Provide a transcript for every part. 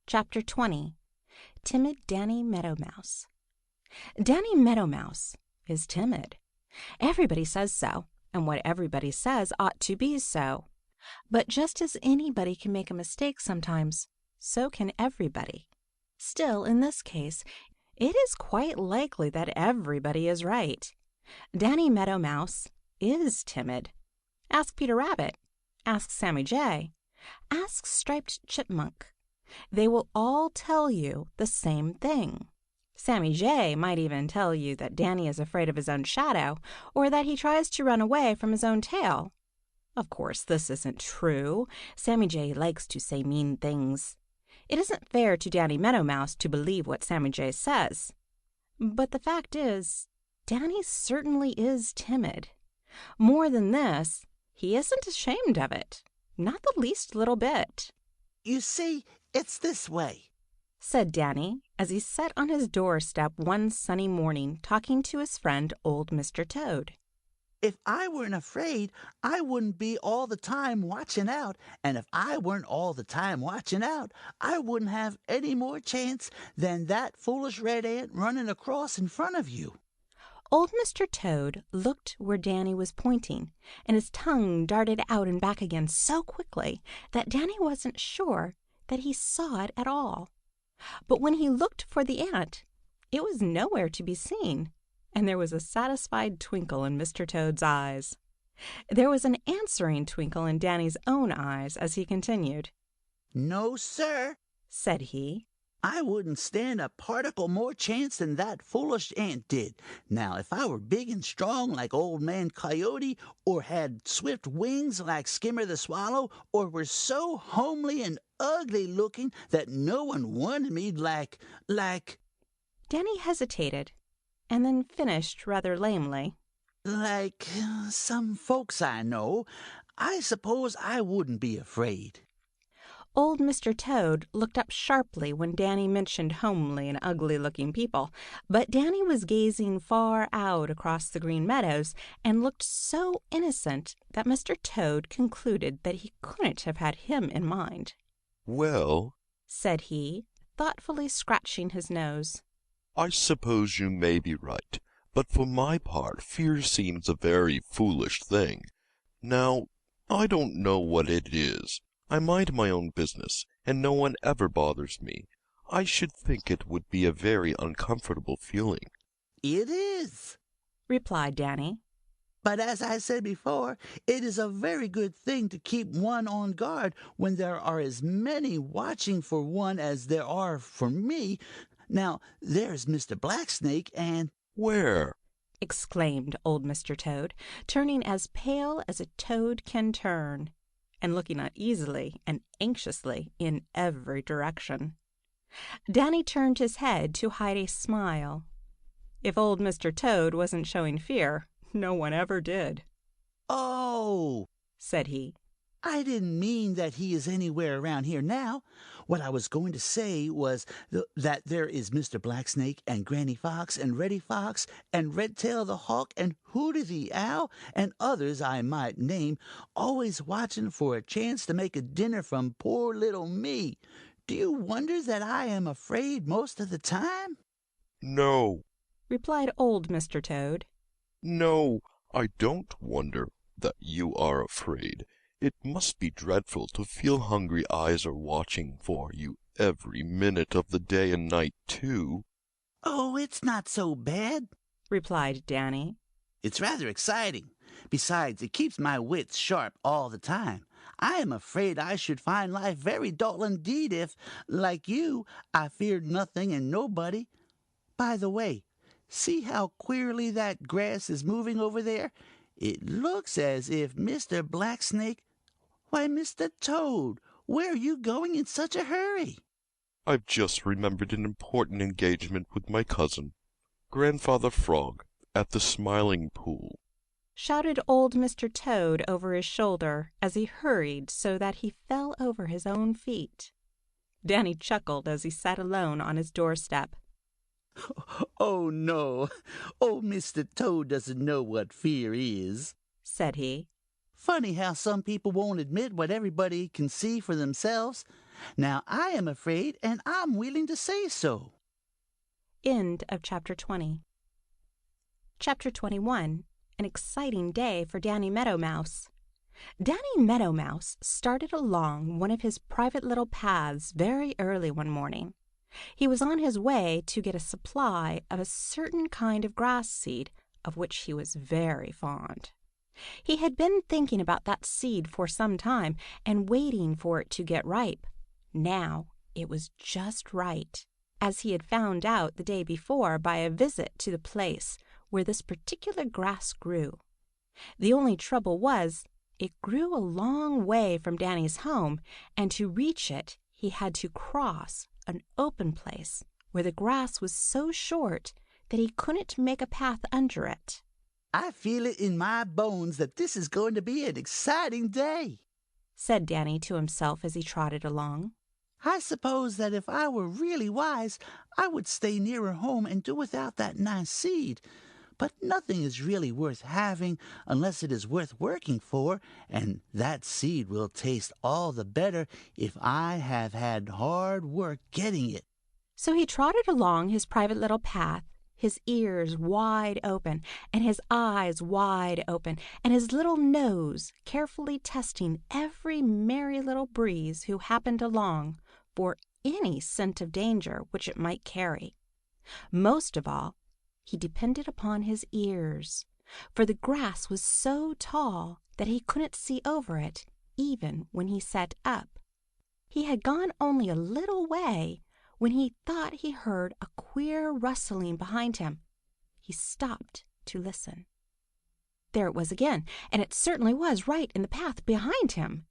Chapter 20. Timid Danny Meadow Mouse. Danny Meadow Mouse is timid. Everybody says so, and what everybody says ought to be so. But just as anybody can make a mistake sometimes, so can everybody. Still, in this case, it is quite likely that everybody is right. Danny Meadow Mouse is timid. Ask Peter Rabbit. Ask Sammy Jay. Ask Striped Chipmunk. They will all tell you the same thing. Sammy Jay might even tell you that Danny is afraid of his own shadow, or that he tries to run away from his own tail. Of course, this isn't true. Sammy Jay likes to say mean things. It isn't fair to Danny Meadow Mouse to believe what Sammy Jay says. But the fact is, Danny certainly is timid. More than this, he isn't ashamed of it, not the least little bit. You see, it's this way, said Danny, as he sat on his doorstep one sunny morning talking to his friend Old Mr. Toad. If I weren't afraid, I wouldn't be all the time watching out, and if I weren't all the time watching out, I wouldn't have any more chance than that foolish red ant running across in front of you. Old Mr. Toad looked where Danny was pointing, and his tongue darted out and back again so quickly that Danny wasn't sure that he saw it at all. But when he looked for the ant, it was nowhere to be seen, and there was a satisfied twinkle in Mr. Toad's eyes. There was an answering twinkle in Danny's own eyes as he continued. No, sir, said he. I wouldn't stand a particle more chance than that foolish ant did. Now, if I were big and strong like Old Man Coyote, or had swift wings like Skimmer the Swallow, or were so homely and ugly looking that no one wanted me like... Danny hesitated, and then finished rather lamely. Like some folks I know, I suppose I wouldn't be afraid. Old Mr. Toad looked up sharply when Danny mentioned homely and ugly-looking people, but Danny was gazing far out across the Green Meadows and looked so innocent that Mr. Toad concluded that he couldn't have had him in mind. Well, said he, thoughtfully scratching his nose, I suppose you may be right, but for my part fear seems a very foolish thing. Now, I don't know what it is. I mind my own business, and no one ever bothers me. I should think it would be a very uncomfortable feeling. It is, replied Danny. But as I said before, it is a very good thing to keep one on guard when there are as many watching for one as there are for me. Now, there's Mr. Blacksnake and— Where? exclaimed old Mr. Toad, turning as pale as a toad can turn, and looking uneasily and anxiously in every direction. Danny turned his head to hide a smile. If old Mr. Toad wasn't showing fear, no one ever did. Oh, said he. I didn't mean that he is anywhere around here now. What I was going to say was that there is Mr. Blacksnake and Granny Fox and Reddy Fox and Redtail the Hawk and Hooty the Owl and others I might name, always watching for a chance to make a dinner from poor little me. Do you wonder that I am afraid most of the time? No, replied old Mr. Toad. No, I don't wonder that you are afraid. It must be dreadful to feel hungry eyes are watching for you every minute of the day and night, too. Oh, it's not so bad, replied Danny. It's rather exciting. Besides, it keeps my wits sharp all the time. I am afraid I should find life very dull indeed if, like you, I feared nothing and nobody. By the way, see how queerly that grass is moving over there? It looks as if Mr. Blacksnake— Why, Mr. Toad, where are you going in such a hurry? I've just remembered an important engagement with my cousin, Grandfather Frog, at the Smiling Pool, shouted old Mr. Toad over his shoulder as he hurried so that he fell over his own feet. Danny chuckled as he sat alone on his doorstep. Oh, no. Oh, Mr. Toad doesn't know what fear is, said he. Funny how some people won't admit what everybody can see for themselves. Now I am afraid, and I'm willing to say so. End of Chapter 20. Chapter 21. An exciting day for Danny Meadow Mouse. Danny Meadow Mouse started along one of his private little paths very early one morning. He was on his way to get a supply of a certain kind of grass seed of which he was very fond. He had been thinking about that seed for some time and waiting for it to get ripe. Now it was just right, as he had found out the day before by a visit to the place where this particular grass grew. The only trouble was, it grew a long way from Danny's home, and to reach it he had to cross an open place where the grass was so short that he couldn't make a path under it. I feel it in my bones that this is going to be an exciting day, said Danny to himself as he trotted along. I suppose that if I were really wise, I would stay nearer home and do without that nice seed. But nothing is really worth having unless it is worth working for, and that seed will taste all the better if I have had hard work getting it. So he trotted along his private little path, his ears wide open, and his eyes wide open, and his little nose carefully testing every merry little breeze who happened along for any scent of danger which it might carry. Most of all, he depended upon his ears, for the grass was so tall that he couldn't see over it even when he sat up. He had gone only a little way when he thought he heard a queer rustling behind him. He stopped to listen. There it was again, and it certainly was right in the path behind him.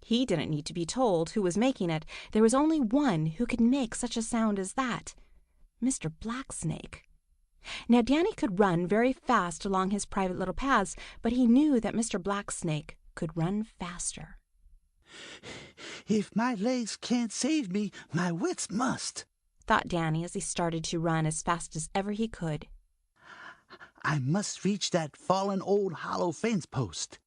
He didn't need to be told who was making it. There was only one who could make such a sound as that, Mr. Blacksnake. Now Danny could run very fast along his private little paths, but he knew that Mr. Blacksnake could run faster. If my legs can't save me, my wits must, thought Danny as he started to run as fast as ever he could. I must reach that fallen old hollow fence post.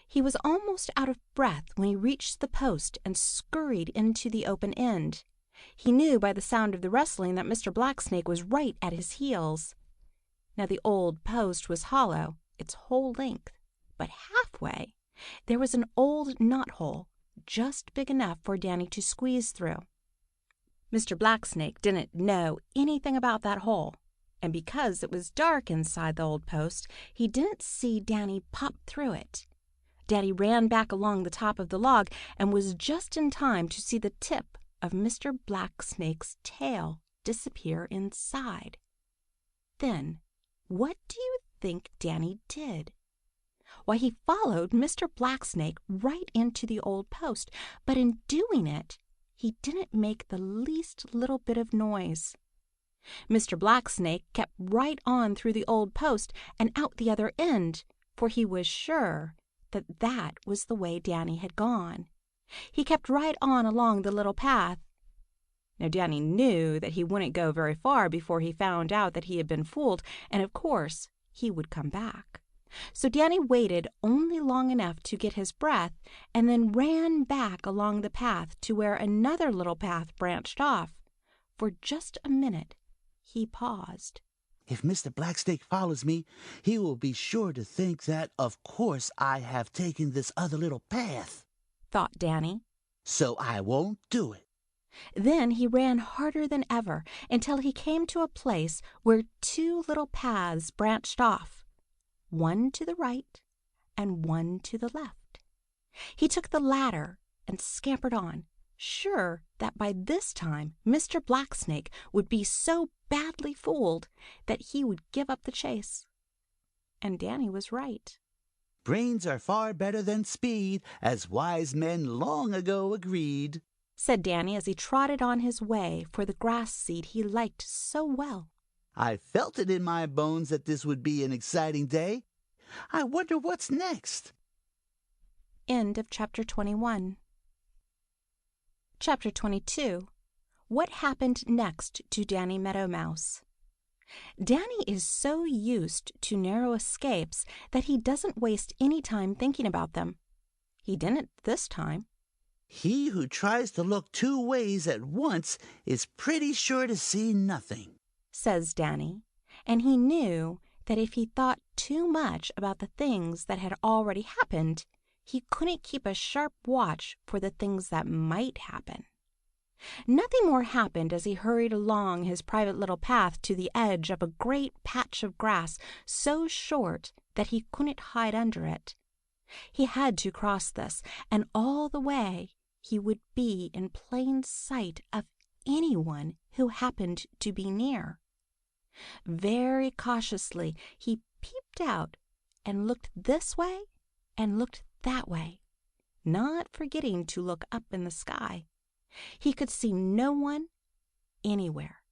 He was almost out of breath when he reached the post and scurried into the open end. He knew by the sound of the rustling that Mr. Blacksnake was right at his heels. Now the old post was hollow, its whole length, but halfway there was an old knot-hole just big enough for Danny to squeeze through. Mr. Blacksnake didn't know anything about that hole, and because it was dark inside the old post, he didn't see Danny pop through it. Danny ran back along the top of the log and was just in time to see the tip of Mr. Blacksnake's tail disappear inside. Then, what do you think Danny did? Why, he followed Mr. Blacksnake right into the old post, but in doing it, he didn't make the least little bit of noise. Mr. Blacksnake kept right on through the old post and out the other end, for he was sure that that was the way Danny had gone. He kept right on along the little path. Now Danny knew that he wouldn't go very far before he found out that he had been fooled, and of course he would come back. So Danny waited only long enough to get his breath and then ran back along the path to where another little path branched off. For just a minute he paused. If Mr. Blacksnake follows me, he will be sure to think that, of course, I have taken this other little path, thought Danny. So I won't do it. Then he ran harder than ever until he came to a place where two little paths branched off, one to the right and one to the left. He took the latter and scampered on, sure that by this time Mr. Blacksnake would be so badly fooled that he would give up the chase. And Danny was right. Brains are far better than speed, as wise men long ago agreed, said Danny as he trotted on his way for the grass seed he liked so well. I felt it in my bones that this would be an exciting day. I wonder what's next. End of Chapter 21. Chapter 22. What happened next to Danny Meadow Mouse? Danny is so used to narrow escapes that he doesn't waste any time thinking about them. He didn't this time. He who tries to look two ways at once is pretty sure to see nothing," says Danny, and he knew that if he thought too much about the things that had already happened, he couldn't keep a sharp watch for the things that might happen. Nothing more happened as he hurried along his private little path to the edge of a great patch of grass so short that he couldn't hide under it. He had to cross this, and all the way he would be in plain sight of anyone who happened to be near. Very cautiously he peeped out and looked this way and looked that way, not forgetting to look up in the sky. He could see no one anywhere.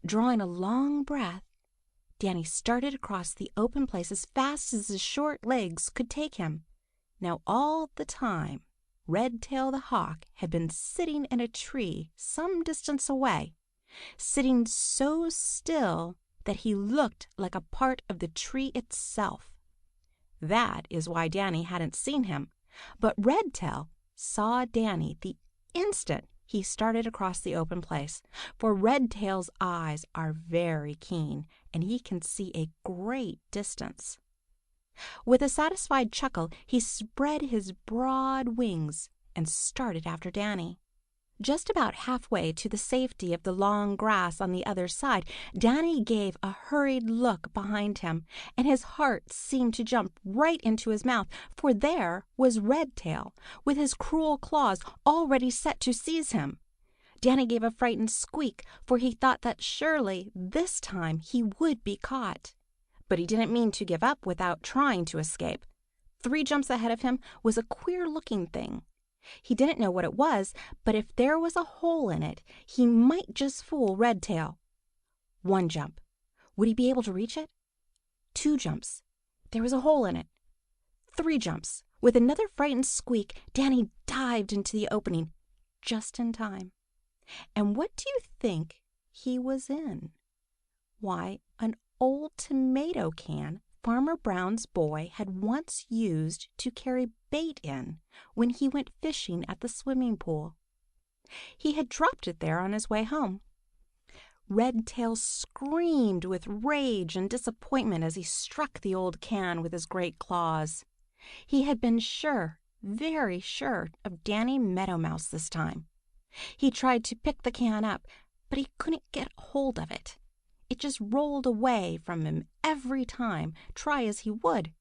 Drawing a long breath, Danny started across the open place as fast as his short legs could take him. Now all the time Redtail the Hawk had been sitting in a tree some distance away, sitting so still that he looked like a part of the tree itself. That is why Danny hadn't seen him, but Redtail saw Danny the instant he started across the open place, for Redtail's eyes are very keen, and he can see a great distance. With a satisfied chuckle, he spread his broad wings and started after Danny. Just about halfway to the safety of the long grass on the other side, Danny gave a hurried look behind him, and his heart seemed to jump right into his mouth, for there was Redtail, with his cruel claws already set to seize him. Danny gave a frightened squeak, for he thought that surely this time he would be caught. But he didn't mean to give up without trying to escape. 3 jumps ahead of him was a queer-looking thing. He didn't know what it was, but if there was a hole in it, he might just fool Redtail. 1 jump. Would he be able to reach it? 2 jumps. There was a hole in it. 3 jumps. With another frightened squeak, Danny dived into the opening just in time. And what do you think he was in? Why, an old tomato can Farmer Brown's boy had once used to carry bait in when he went fishing at the swimming pool. He had dropped it there on his way home. Redtail screamed with rage and disappointment as he struck the old can with his great claws. He had been sure, very sure, of Danny Meadow Mouse this time. He tried to pick the can up, but he couldn't get hold of it. It just rolled away from him every time, try as he would.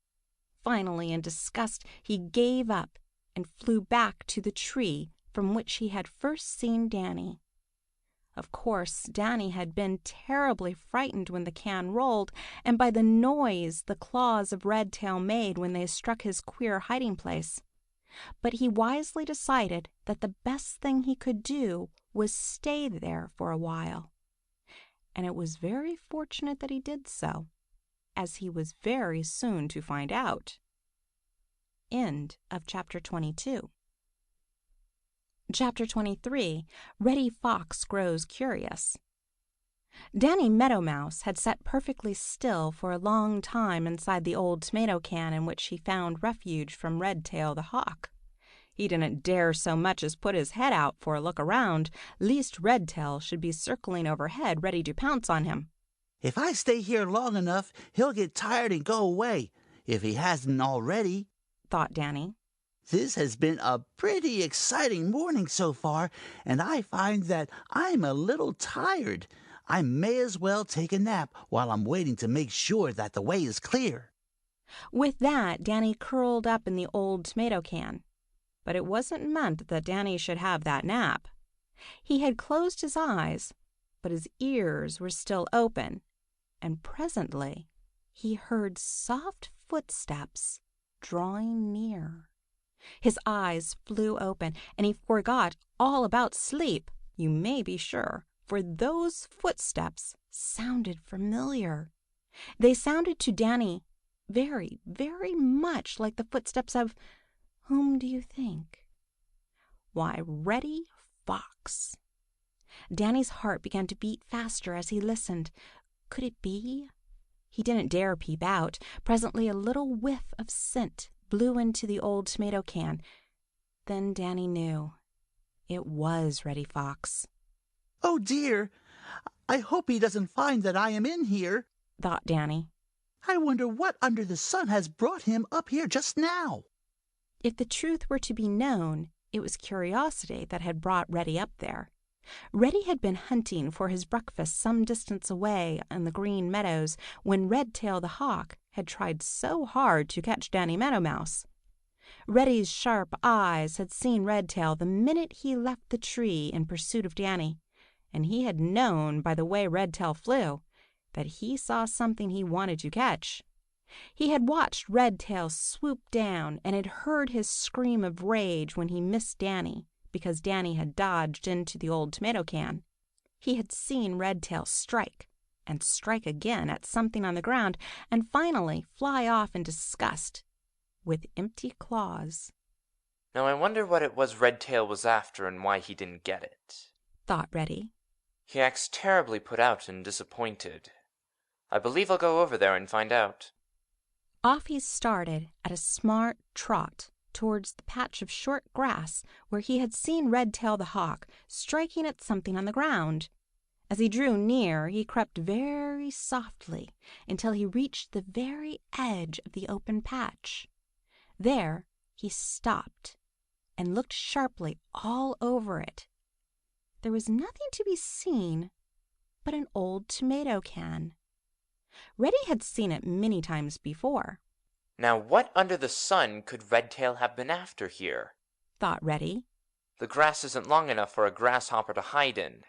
Finally, in disgust, he gave up and flew back to the tree from which he had first seen Danny. Of course, Danny had been terribly frightened when the can rolled, and by the noise the claws of Redtail made when they struck his queer hiding place. But he wisely decided that the best thing he could do was stay there for a while. And it was very fortunate that he did so, as he was very soon to find out. End of Chapter 22. Chapter 23, Reddy Fox Grows Curious. Danny Meadow Mouse had sat perfectly still for a long time inside the old tomato can in which he found refuge from Redtail the Hawk. He didn't dare so much as put his head out for a look around, lest Redtail should be circling overhead ready to pounce on him. "If I stay here long enough, he'll get tired and go away, if he hasn't already," thought Danny. "This has been a pretty exciting morning so far, and I find that I'm a little tired. I may as well take a nap while I'm waiting to make sure that the way is clear." With that, Danny curled up in the old tomato can. But it wasn't meant that Danny should have that nap. He had closed his eyes, but his ears were still open, and presently he heard soft footsteps drawing near. His eyes flew open, and he forgot all about sleep, you may be sure, for those footsteps sounded familiar. They sounded to Danny very, very much like the footsteps of whom do you think? Why, Reddy Fox. Danny's heart began to beat faster as he listened. Could it be? He didn't dare peep out. Presently a little whiff of scent blew into the old tomato can. Then Danny knew. It was Reddy Fox. Oh, dear. I hope he doesn't find that I am in here, thought Danny. I wonder what under the sun has brought him up here just now. If the truth were to be known, it was curiosity that had brought Reddy up there. Reddy had been hunting for his breakfast some distance away in the Green Meadows when Redtail the Hawk had tried so hard to catch Danny Meadow Mouse. Reddy's sharp eyes had seen Redtail the minute he left the tree in pursuit of Danny, and he had known by the way Redtail flew that he saw something he wanted to catch. He had watched Redtail swoop down and had heard his scream of rage when he missed Danny because Danny had dodged into the old tomato can. He had seen Redtail strike and strike again at something on the ground and finally fly off in disgust with empty claws. Now I wonder what it was Redtail was after and why he didn't get it, thought Reddy. He acts terribly put out and disappointed. I believe I'll go over there and find out. Off he started at a smart trot towards the patch of short grass where he had seen Redtail the Hawk striking at something on the ground. As he drew near, he crept very softly until he reached the very edge of the open patch. There he stopped and looked sharply all over it. There was nothing to be seen but an old tomato can. Reddy had seen it many times before. Now what under the sun could Redtail have been after here? Thought Reddy. The grass isn't long enough for a grasshopper to hide in,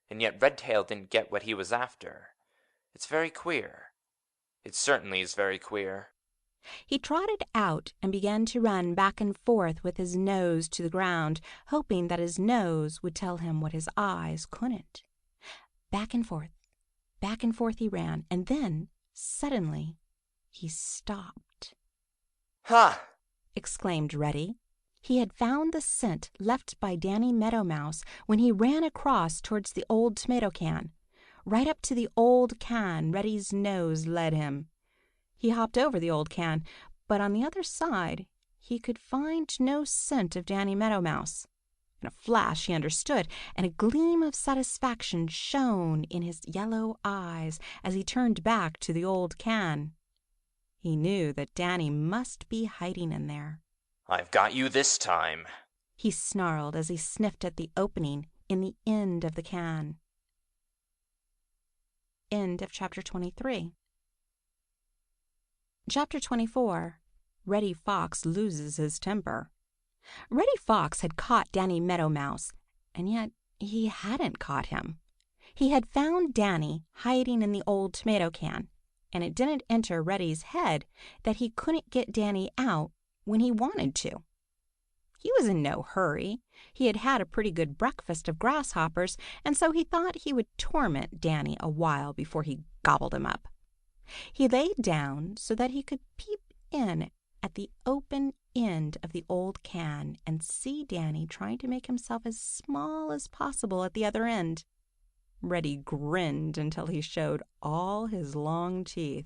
and yet Redtail didn't get what he was after. It's very queer. It certainly is very queer. He trotted out and began to run back and forth with his nose to the ground, hoping that his nose would tell him what his eyes couldn't. Back and forth he ran, and then, suddenly, he stopped. Ha! exclaimed Reddy. He had found the scent left by Danny Meadow Mouse when he ran across towards the old tomato can. Right up to the old can Reddy's nose led him. He hopped over the old can, but on the other side he could find no scent of Danny Meadow Mouse. In a flash he understood, and a gleam of satisfaction shone in his yellow eyes as he turned back to the old can. He knew that Danny must be hiding in there. I've got you this time, he snarled as he sniffed at the opening in the end of the can. End of chapter 23. Chapter 24. Reddy Fox Loses His Temper. Reddy Fox had caught Danny Meadow Mouse, and yet he hadn't caught him. He had found Danny hiding in the old tomato can, and it didn't enter Reddy's head that he couldn't get Danny out when he wanted to. He was in no hurry. He had had a pretty good breakfast of grasshoppers, and so he thought he would torment Danny a while before he gobbled him up. He lay down so that he could peep in at the open end of the old can and see Danny trying to make himself as small as possible at the other end. Reddy grinned until he showed all his long teeth.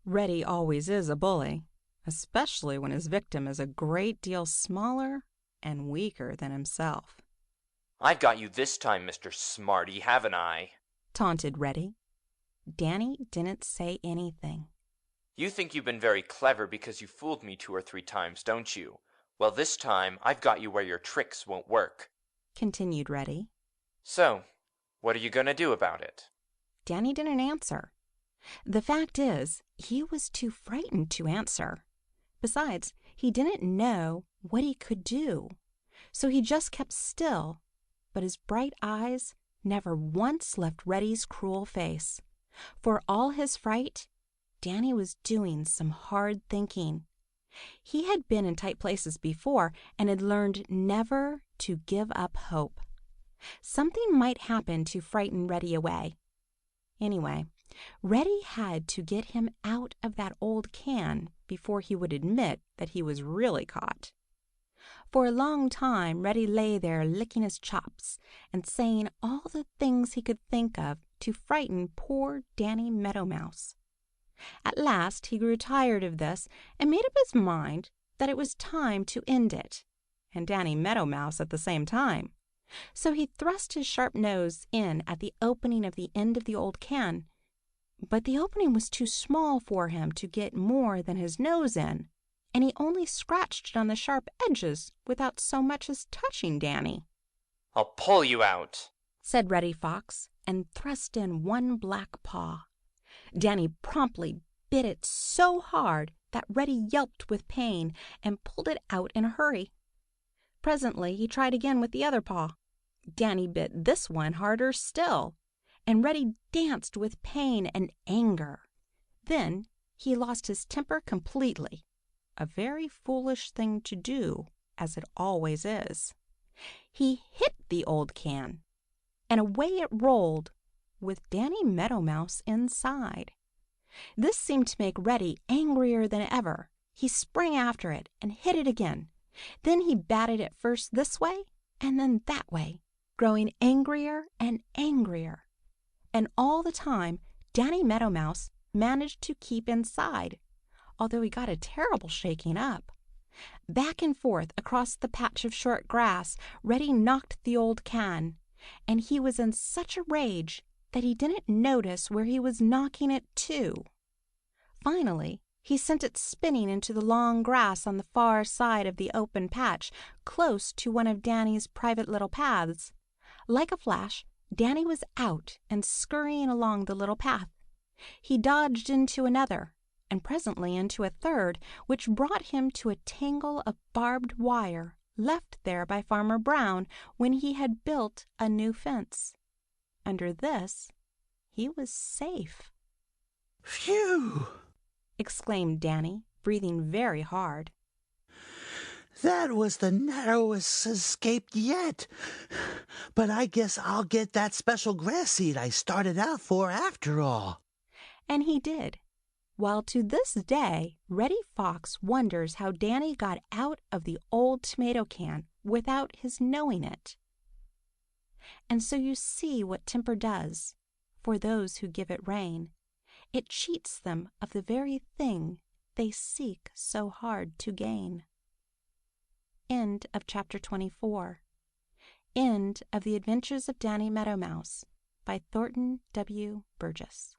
Reddy always is a bully, especially when his victim is a great deal smaller and weaker than himself. I've got you this time, Mr. Smarty, haven't I? Taunted Reddy. Danny didn't say anything. You think you've been very clever because you fooled me 2 or 3 times, don't you? Well, this time I've got you where your tricks won't work, continued Reddy. So, what are you going to do about it? Danny didn't answer. The fact is, he was too frightened to answer. Besides, he didn't know what he could do. So he just kept still, but his bright eyes never once left Reddy's cruel face. For all his fright, Danny was doing some hard thinking. He had been in tight places before and had learned never to give up hope. Something might happen to frighten Reddy away. Anyway, Reddy had to get him out of that old can before he would admit that he was really caught. For a long time Reddy lay there licking his chops and saying all the things he could think of to frighten poor Danny Meadow Mouse. At last he grew tired of this and made up his mind that it was time to end it, and Danny Meadow Mouse at the same time. So he thrust his sharp nose in at the opening of the end of the old can, but the opening was too small for him to get more than his nose in, and he only scratched on the sharp edges without so much as touching Danny. "I'll pull you out," said Reddy Fox, and thrust in one black paw. Danny promptly bit it so hard that Reddy yelped with pain and pulled it out in a hurry. Presently he tried again with the other paw. Danny bit this one harder still, and Reddy danced with pain and anger. Then he lost his temper completely, a very foolish thing to do, as it always is. He hit the old can, and away it rolled, with Danny Meadow Mouse inside. This seemed to make Reddy angrier than ever. He sprang after it and hit it again. Then he batted it first this way and then that way, growing angrier and angrier. And all the time Danny Meadow Mouse managed to keep inside, although he got a terrible shaking up. Back and forth across the patch of short grass Reddy knocked the old can, and he was in such a rage that he didn't notice where he was knocking it to. Finally he sent it spinning into the long grass on the far side of the open patch, close to one of Danny's private little paths. Like a flash, Danny was out and scurrying along the little path. He dodged into another, and presently into a third, which brought him to a tangle of barbed wire left there by Farmer Brown when he had built a new fence. Under this he was safe. Phew! Exclaimed Danny, breathing very hard. That was the narrowest escape yet. But I guess I'll get that special grass seed I started out for after all. And he did, while to this day Reddy Fox wonders how Danny got out of the old tomato can without his knowing it. And so you see what temper does for those who give it rein. It cheats them of the very thing they seek so hard to gain. End of chapter 24. End of The Adventures of Danny Meadow Mouse by Thornton W. Burgess.